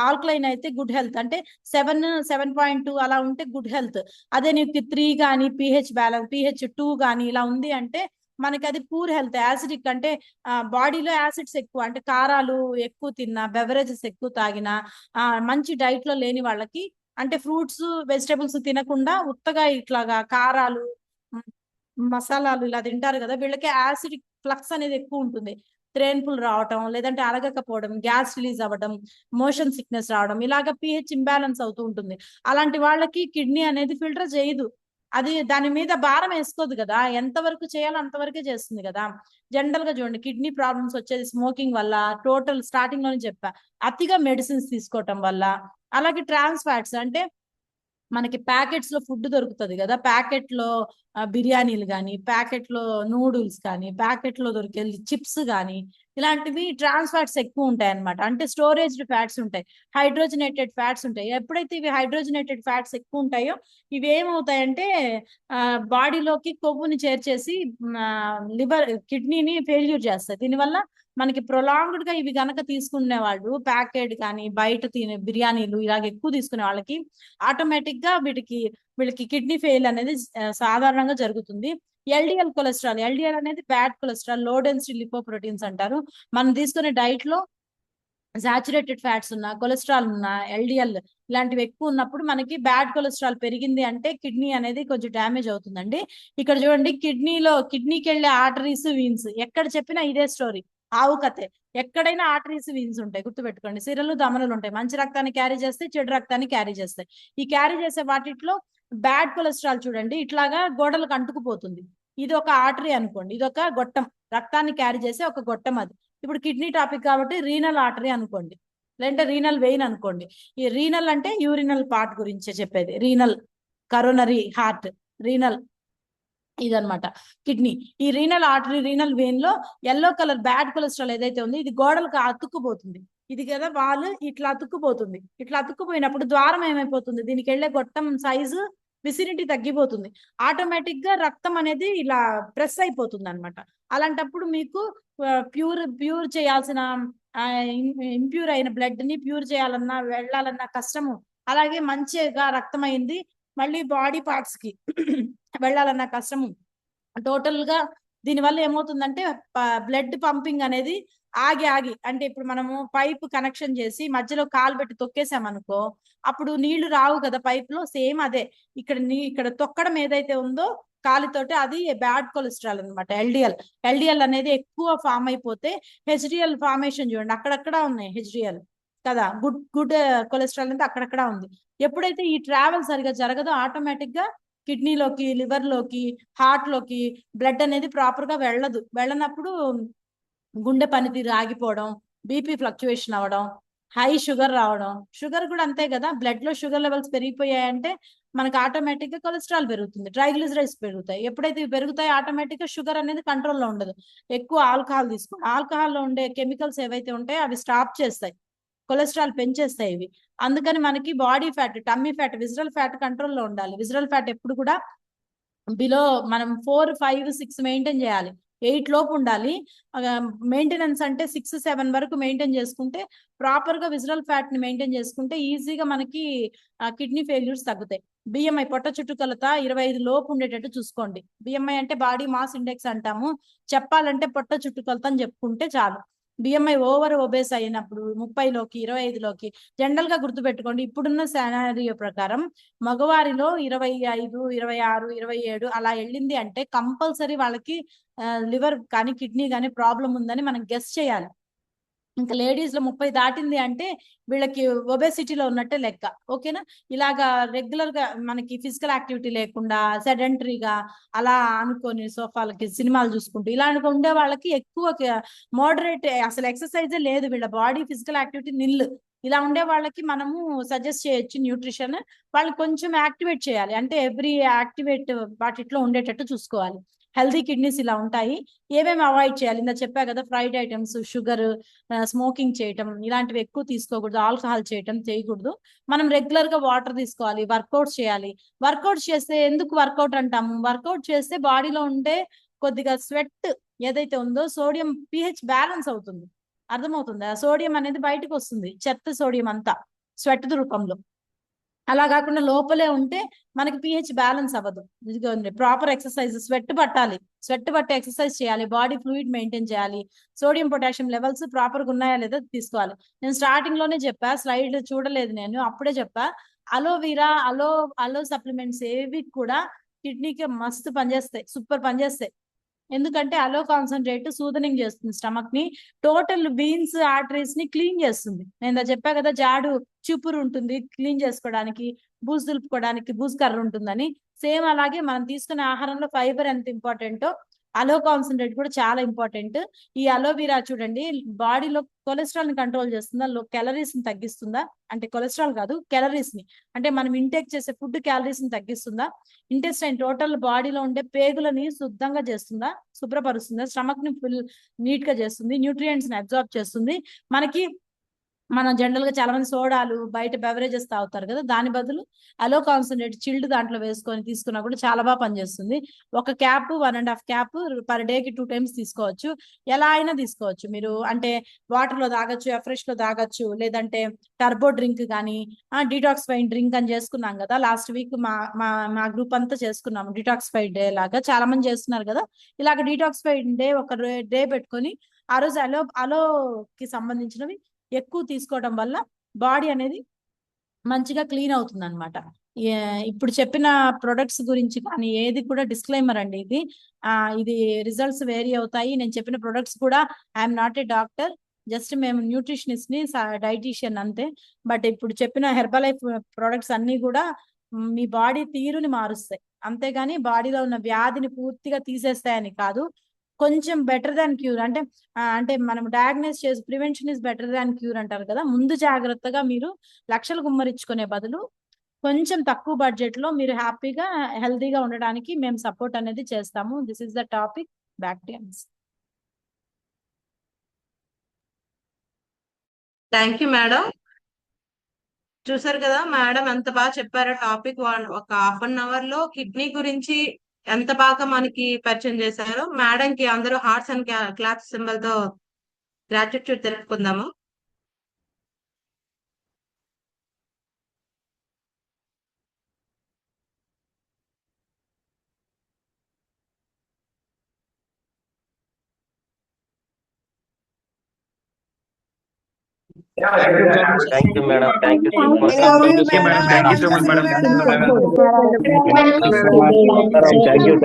ఆల్కలైన్ అయితే గుడ్ హెల్త్. అంటే 7.2 అలా ఉంటే గుడ్ హెల్త్. అదే నీకు 3 కానీ pH బ్యాలెన్స్, pH 2 కానీ ఇలా ఉంది అంటే మనకి అది పూర్ హెల్త్. యాసిడిక్ అంటే బాడీలో యాసిడ్స్ ఎక్కువ, అంటే కారాలు ఎక్కువ తిన్నా, బెవరేజెస్ ఎక్కువ తాగినా, మంచి డైట్ లో లేని వాళ్ళకి, అంటే ఫ్రూట్స్ వెజిటేబుల్స్ తినకుండా ఉత్తగా ఇట్లాగా కారాలు మసాలాలు ఇలా తింటారు కదా, వీళ్ళకి యాసిడిక్ ఫ్లక్స్ అనేది ఎక్కువ ఉంటుంది. త్రేన్పులు రావటం, లేదంటే అరగకపోవడం, గ్యాస్ రిలీజ్ అవ్వడం, మోషన్ సిక్నెస్ రావడం, ఇలాగ pH ఇంబ్యాలెన్స్ అవుతూ ఉంటుంది. అలాంటి వాళ్ళకి కిడ్నీ అనేది ఫిల్టర్ చేయదు, అది దాని మీద భారం వేసుకోదు కదా, ఎంతవరకు చేయాలో అంతవరకే చేస్తుంది కదా. జనరల్ గా చూడండి, కిడ్నీ ప్రాబ్లమ్స్ వచ్చేది స్మోకింగ్ వల్ల, టోటల్ స్టార్టింగ్ లోనే చెప్పా, అతిగా మెడిసిన్స్ తీసుకోవటం వల్ల. అలాగే ట్రాన్స్ ఫ్యాట్స్, అంటే మనకి ప్యాకెట్స్ లో ఫుడ్ దొరుకుతుంది కదా, ప్యాకెట్ లో బిర్యానీలు కానీ, ప్యాకెట్ లో నూడిల్స్ కానీ, ప్యాకెట్ లో దొరికే చిప్స్ కానీ, ఇలాంటివి ట్రాన్స్ ఫ్యాట్స్ ఎక్కువ ఉంటాయి అనమాట. అంటే స్టోరేజ్డ్ ఫ్యాట్స్ ఉంటాయి, హైడ్రోజనేటెడ్ ఫ్యాట్స్ ఉంటాయి. ఎప్పుడైతే ఇవి హైడ్రోజనేటెడ్ ఫ్యాట్స్ ఎక్కువ ఉంటాయో ఇవి ఏమవుతాయంటే బాడీలోకి కొవ్వుని చేర్చేసి కిడ్నీని ఫెయిల్యూర్ చేస్తాయి. దీనివల్ల మనకి ప్రొలాంగ్డ్ గా ఇవి గనక తీసుకునే వాళ్ళు, ప్యాకెట్ కానీ బయట తినే బిర్యానీలు ఇలాగ ఎక్కువ తీసుకునే వాళ్ళకి ఆటోమేటిక్ గా వీళ్ళకి కిడ్నీ ఫెయిల్ అనేది సాధారణంగా జరుగుతుంది. ఎల్డిఎల్ కొలెస్ట్రాల్, ఎల్డిఎల్ అనేది bad cholesterol, low density lipoproteins అంటారు. మనం తీసుకునే డైట్ లో సాచురేటెడ్ ఫ్యాట్స్ ఉన్న, కొలెస్ట్రాల్ ఉన్న, ఎల్డిఎల్ ఇలాంటివి ఎక్కువ ఉన్నప్పుడు మనకి బ్యాడ్ కొలెస్ట్రాల్ పెరిగింది అంటే కిడ్నీ అనేది కొంచెం డ్యామేజ్ అవుతుందండి. ఇక్కడ చూడండి, కిడ్నీకి వెళ్ళే ఆర్టరీస్, వీన్స్, ఎక్కడ చెప్పినా ఇదే స్టోరీ, ఆవు కథే. ఎక్కడైనా ఆర్టరీస్, వీన్స్ ఉంటాయి, గుర్తుపెట్టుకోండి. సిరలు దమనలు ఉంటాయి, మంచి రక్తాన్ని క్యారీ చేస్తాయి, చెడు రక్తాన్ని క్యారీ చేస్తాయి. ఈ క్యారీ చేసే వాటిలో బ్యాడ్ కొలెస్ట్రాల్ చూడండి ఇట్లాగా గోడలకు అంటుకుపోతుంది. ఇది ఒక ఆర్టరీ అనుకోండి, ఇది ఒక గొట్టం, రక్తాన్ని క్యారీ చేసే ఒక గొట్టం అది. ఇప్పుడు కిడ్నీ టాపిక్ కాబట్టి రీనల్ ఆర్టరీ అనుకోండి, లేదంటే రీనల్ వెయిన్ అనుకోండి. ఈ రీనల్ అంటే యూరినల్ పార్ట్ గురించే చెప్పేది, రీనల్, కరోనరీ, హార్ట్, రీనల్ ఇదనమాట కిడ్నీ. ఈ రీనల్ ఆర్టరీ, రీనల్ వెయిన్ లో ఎల్లో కలర్ బ్యాడ్ కొలెస్ట్రాల్ ఏదైతే ఉందో ఇది గోడలకు అతుక్కుపోతుంది. ఇది కదా వాళ్ళు ఇట్లా అతుక్కుపోతుంది. ఇట్లా అతుక్కుపోయినప్పుడు ద్వారం ఏమైపోతుంది, దీనికి వెళ్ళే గొట్టం సైజు విసినిటీ తగ్గిపోతుంది. ఆటోమేటిక్ గా రక్తం అనేది ఇలా ప్రెస్ అయిపోతుంది అనమాట. అలాంటప్పుడు మీకు ప్యూర్ చేయాల్సిన ఇంప్యూర్ అయిన బ్లడ్ ని ప్యూర్ చేయాలన్నా, వెళ్ళాలన్నా కష్టము. అలాగే మంచిగా రక్తం అయింది మళ్ళీ బాడీ పార్ట్స్ కి వెళ్ళాలన్న కష్టము. టోటల్ గా దీనివల్ల ఏమవుతుందంటే బ్లడ్ పంపింగ్ అనేది ఆగి అంటే ఇప్పుడు మనము పైప్ కనెక్షన్ చేసి మధ్యలో కాలు పెట్టి తొక్కేసామనుకో, అప్పుడు నీళ్లు రావు కదా పైప్ లో, సేమ్ అదే ఇక్కడ తొక్కడం ఏదైతే ఉందో కాలితోటి, అది బ్యాడ్ కొలెస్ట్రాల్ అనమాట. ఎల్డిఎల్ అనేది ఎక్కువ ఫామ్ అయిపోతే హెచ్డిఎల్ ఫార్మేషన్ చూడండి, అక్కడక్కడ ఉన్నాయి హెచ్డిఎల్ కదా, గుడ్ కొలెస్ట్రాల్ అనేది అక్కడక్కడ ఉంది. ఎప్పుడైతే ఈ ట్రావెల్ సరిగా జరగదో ఆటోమేటిక్ గా కిడ్నీలోకి, లివర్ లోకి, హార్ట్ లోకి బ్లడ్ అనేది ప్రాపర్ గా వెళ్ళనప్పుడు గుండె పనితీరు ఆగిపోవడం, బీపీ ఫ్లక్చువేషన్ అవ్వడం, హై షుగర్ రావడం, షుగర్ కూడా అంతే కదా, బ్లడ్ లో షుగర్ లెవెల్స్ పెరిగిపోయాయంటే మనకి ఆటోమేటిక్ గా కొలెస్ట్రాల్ పెరుగుతుంది, ట్రైగ్లిజరైడ్స్ పెరుగుతాయి. ఎప్పుడైతే ఇవి పెరుగుతాయో ఆటోమేటిక్ గా షుగర్ అనేది కంట్రోల్లో ఉండదు. ఎక్కువ ఆల్కహాల్ తీసుకోండి, ఆల్కహాల్లో ఉండే కెమికల్స్ ఏవైతే ఉంటాయో అవి స్టాప్ చేస్తాయి, కొలెస్ట్రాల్ పెంచేస్తాయి ఇవి. అందుకని మనకి body fat, tummy fat, visceral fat కంట్రోల్లో ఉండాలి. విజరల్ ఫ్యాట్ ఎప్పుడు కూడా బిలో మనం 4, 5, 6 మెయింటైన్ చేయాలి, 8 లోపు ఉండాలి. మెయింటెనెన్స్ అంటే 6, 7 వరకు మెయింటైన్ చేసుకుంటే, ప్రాపర్ గా విజరల్ ఫ్యాట్ ని మెయింటైన్ చేసుకుంటే ఈజీగా మనకి కిడ్నీ ఫెయిల్యూర్స్ తగ్గుతాయి. బిఎంఐ పొట్ట చుట్టుకొలత 25 లోపు ఉండేటట్టు చూసుకోండి. బిఎంఐ అంటే బాడీ మాస్ ఇండెక్స్ అంటాము, చెప్పాలంటే పొట్ట చుట్టుకొలత అని చెప్పుకుంటే చాలు. బిఎంఐ ఓవర్ ఒబేస్ అయినప్పుడు 30లోకి 25లోకి, జనరల్ గా గుర్తుపెట్టుకోండి, ఇప్పుడున్న సినారియో ప్రకారం మగవారిలో 25, 26, 27 అలా వెళ్ళింది అంటే కంపల్సరీ వాళ్ళకి లివర్ కానీ కిడ్నీ కానీ ప్రాబ్లం ఉందని మనం గెస్ చేయాలి. ఇంకా లేడీస్ లో 30 దాటింది అంటే వీళ్ళకి ఒబేసిటీలో ఉన్నట్టే లెక్క. ఓకేనా? ఇలాగా రెగ్యులర్ గా మనకి ఫిజికల్ యాక్టివిటీ లేకుండా సెడెంటరీగా అలా అనుకొని సోఫాలకి సినిమాలు చూసుకుంటూ ఇలా ఉండే వాళ్ళకి ఎక్కువ మోడరేట్, అసలు ఎక్సర్సైజే లేదు, వీళ్ళ బాడీ ఫిజికల్ యాక్టివిటీ నిల్లు. ఇలా ఉండే వాళ్ళకి మనము సజెస్ట్ చేయొచ్చు న్యూట్రిషన్, వాళ్ళు కొంచెం యాక్టివేట్ చేయాలి, అంటే ఎవ్రీ యాక్టివేట్ వాటిలో ఉండేటట్టు చూసుకోవాలి. హెల్దీ కిడ్నీస్ ఇలా ఉంటాయి. ఏమేమి అవాయిడ్ చేయాలి? ఇందా చెప్పా కదా, ఫ్రైడ్ ఐటమ్స్, షుగర్, స్మోకింగ్ చేయటం ఇలాంటివి ఎక్కువ తీసుకోకూడదు, ఆల్కహాల్ చేయకూడదు. మనం రెగ్యులర్ గా వాటర్ తీసుకోవాలి, వర్కౌట్ చేయాలి. వర్కౌట్ చేస్తే, ఎందుకు వర్కౌట్ అంటాము, వర్కౌట్ చేస్తే బాడీలో ఉండే కొద్దిగా స్వెట్ ఏదైతే ఉందో సోడియం pH బ్యాలెన్స్ అవుతుంది. అర్థమవుతుందా? సోడియం అనేది బయటకు వస్తుంది, చెత్త సోడియం అంతా స్వెట్ రూపంలో. అలా కాకుండా లోపలే ఉంటే మనకి pH బ్యాలెన్స్ అవ్వదు. ఇదిగోండి, ప్రాపర్ ఎక్సర్సైజ్, స్వెట్ పట్టాలి, స్వెట్ పట్టి ఎక్సర్సైజ్ చేయాలి, బాడీ ఫ్లూయిడ్ మెయింటైన్ చేయాలి, సోడియం పొటాషియం లెవెల్స్ ప్రాపర్ గా ఉన్నాయా లేదా తీసుకోవాలి. నేను స్టార్టింగ్ లోనే చెప్పా, స్లైడ్ చూడలేదు నేను, అప్పుడే చెప్పా, అలోవీరా, అలో సప్లిమెంట్స్ ఏవి కూడా కిడ్నీకి మస్తు పనిచేస్తాయి, సూపర్ పనిచేస్తాయి. ఎందుకంటే అలో కాన్సన్ట్రేట్ సూదనింగ్ చేస్తుంది స్టమక్ ని, టోటల్ బీన్స్ ఆర్టరీస్ ని క్లీన్ చేస్తుంది. నేను చెప్పా కదా, జాడు చూపురు ఉంటుంది క్లీన్ చేసుకోవడానికి, బూజు దులుపుకోవడానికి బూజు కర్ర ఉంటుందని. సేమ్ అలాగే మనం తీసుకునే ఆహారంలో ఫైబర్ ఎంత ఇంపార్టెంటో అలో కాన్సన్ట్రేట్ కూడా చాలా ఇంపార్టెంట్. ఈ అలోవీరా చూడండి, బాడీలో కొలెస్ట్రాల్ ని కంట్రోల్ చేస్తుందా, క్యాలరీస్ ని తగ్గిస్తుందా, అంటే కొలెస్ట్రాల్ కాదు క్యాలరీస్ ని, అంటే మనం ఇంటేక్ చేసే ఫుడ్ క్యాలరీస్ ని తగ్గిస్తుందా, ఇంటెస్టైన్ టోటల్ బాడీలో ఉండే పేగులని శుద్ధంగా చేస్తుందా, శుభ్రపరుస్తుందా, స్టమక్ ని ఫుల్ నీట్ గా చేస్తుంది, న్యూట్రియంట్స్ ని అబ్జార్బ్ చేస్తుంది. మనకి మనం జనరల్ గా చాలా మంది సోడాలు బయట బెవరేజెస్ తాగుతారు కదా, దాని బదులు అలో కాన్సన్ట్రేట్ చిల్డ్ దాంట్లో వేసుకొని తీసుకున్నా కూడా చాలా బాగా పనిచేస్తుంది. ఒక క్యాప్ 1.5 క్యాప్ పర్ డేకి 2 టైమ్స్ తీసుకోవచ్చు. ఎలా అయినా తీసుకోవచ్చు మీరు, అంటే వాటర్ లో తాగొచ్చు, ఫ్రెష్ లో తాగొచ్చు, లేదంటే టర్బో డ్రింక్ కానీ, డిటాక్సిఫైడ్ డ్రింక్ అని చేసుకున్నాం కదా లాస్ట్ వీక్, మా మా మా గ్రూప్ అంతా చేసుకున్నాము డిటాక్సిఫైడ్ డే లాగా, చాలా మంది చేస్తున్నారు కదా. ఇలాగ డిటాక్సిఫైడ్ డే ఒక డే పెట్టుకొని ఆ రోజు అలోకి సంబంధించినవి ఎక్కువ తీసుకోవడం వల్ల బాడీ అనేది మంచిగా క్లీన్ అవుతుంది అనమాట. ఇప్పుడు చెప్పిన ప్రొడక్ట్స్ గురించి కానీ ఏది కూడా డిస్క్లైమర్ అండి ఇది. ఇది రిజల్ట్స్ వేరీ అవుతాయి. నేను చెప్పిన ప్రొడక్ట్స్ కూడా, I'm not a doctor, just మేము న్యూట్రిషనిస్ట్ ని, డైటీషియన్ అంతే. బట్ ఇప్పుడు చెప్పిన హెర్బల్ లైఫ్ ప్రొడక్ట్స్ అన్ని కూడా మీ బాడీ తీరుని మారుస్తాయి, అంతేగాని బాడీలో ఉన్న వ్యాధిని పూర్తిగా తీసేస్తాయని కాదు. కొంచెం బెటర్ దాన్ క్యూర్, అంటే మనం డయాగ్నోస్ చేసి prevention is better than cure అంటారు కదా, ముందు జాగ్రత్తగా మీరు లక్షలు గుమ్మరించుకునే బదులు కొంచెం తక్కువ బడ్జెట్ లో మీరు హ్యాపీగా హెల్తీగా ఉండడానికి మేము సపోర్ట్ అనేది చేస్తాము. This is the topic. Back to you. Thank you madam. చూసారు కదా మేడం ఎంత బాగా చెప్పారో టాపిక్. ఒక ½ అవర్ లో కిడ్నీ గురించి ఎంత బాగా మనకి పరిచయం చేశారో. మేడం కి అందరూ హార్ట్స్ అండ్ క్లాప్స్ సింబల్ తో gratitude తెలుపుకుందాము. Thank you, madam. Thank you so much. Thank you, madam. Thank you so much, madam. Thank you, madam. Thank you,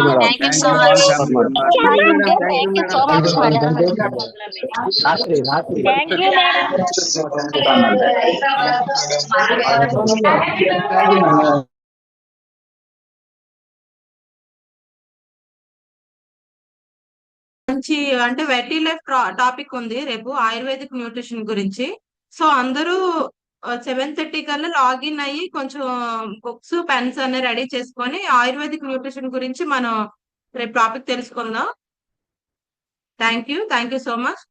madam. Thank you so Thank you much. all family members. Thank you, madam. Thank you so much, madam. Thank you, madam. మంచి అంటే వెటీ life topic ఉంది రేపు, ayurvedic nutrition గురించి. So అందరూ 7:30 కల్లా login అయ్యి కొంచెం books pens అన్ని రెడీ చేసుకొని ఆయుర్వేదిక్ న్యూట్రిషన్ గురించి మనం రేపు టాపిక్ తెలుసుకుందాం. Thank you so much.